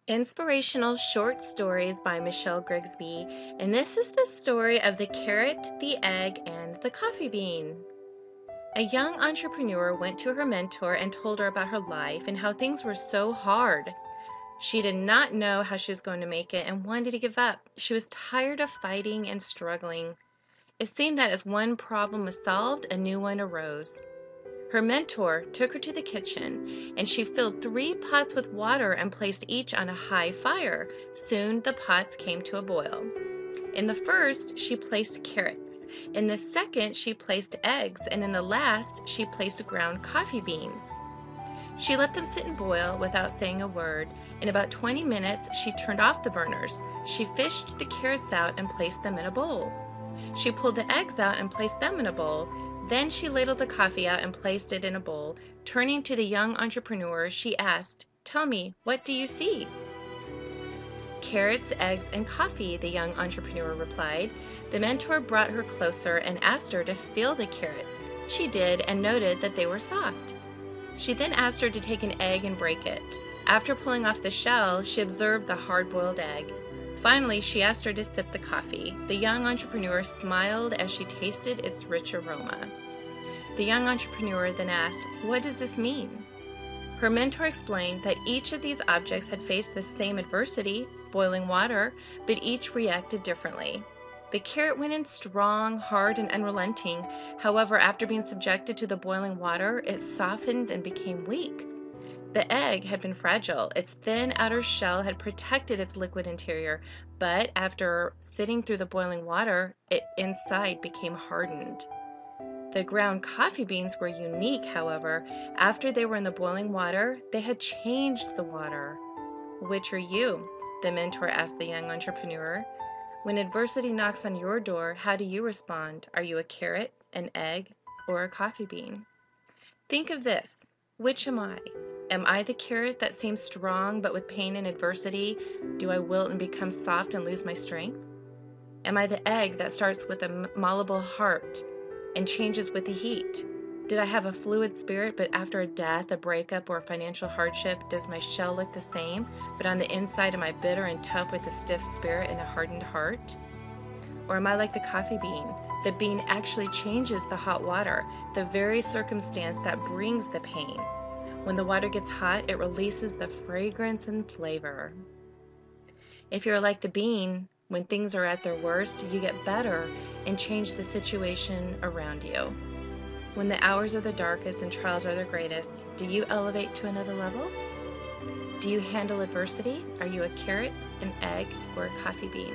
Inspirational Short Stories by Michelle Grigsby, and this is the story of the carrot, the egg, and the coffee bean. A young entrepreneur went to her mentor and told her about her life and how things were so hard. She did not know how she was going to make it and wanted to give up. She was tired of fighting and struggling. It seemed that as one problem was solved, a new one arose. Her mentor took her to the kitchen, and she filled 3 pots with water and placed each on a high fire. Soon the pots came to a boil. In the first, she placed carrots. In the second, she placed eggs. And in the last, she placed ground coffee beans. She let them sit and boil without saying a word. In about 20 minutes, she turned off the burners. She fished the carrots out and placed them in a bowl. She pulled the eggs out and placed them in a bowl. Then she ladled the coffee out and placed it in a bowl. Turning to the young entrepreneur, she asked, "Tell me, what do you see?" "Carrots, eggs, and coffee," the young entrepreneur replied. The mentor brought her closer and asked her to feel the carrots. She did and noted that they were soft. She then asked her to take an egg and break it. After pulling off the shell, she observed the hard-boiled egg. Finally, she asked her to sip the coffee. The young entrepreneur smiled as she tasted its rich aroma. The young entrepreneur then asked, "What does this mean?" Her mentor explained that each of these objects had faced the same adversity, boiling water, but each reacted differently. The carrot went in strong, hard, and unrelenting. However, after being subjected to the boiling water, it softened and became weak. The egg had been fragile. Its thin outer shell had protected its liquid interior, but after sitting through the boiling water, it inside became hardened. The ground coffee beans were unique, however. After they were in the boiling water, they had changed the water. "Which are you?" the mentor asked the young entrepreneur. "When adversity knocks on your door, how do you respond? Are you a carrot, an egg, or a coffee bean?" Think of this. Which am I? Am I the carrot that seems strong, but with pain and adversity, do I wilt and become soft and lose my strength? Am I the egg that starts with a malleable heart and changes with the heat? Did I have a fluid spirit, but after a death, a breakup, or a financial hardship, does my shell look the same, but on the inside am I bitter and tough with a stiff spirit and a hardened heart? Or am I like the coffee bean? The bean actually changes the hot water, the very circumstance that brings the pain. When the water gets hot, it releases the fragrance and flavor. If you're like the bean, when things are at their worst, you get better and change the situation around you. When the hours are the darkest and trials are their greatest, do you elevate to another level? Do you handle adversity? Are you a carrot, an egg, or a coffee bean?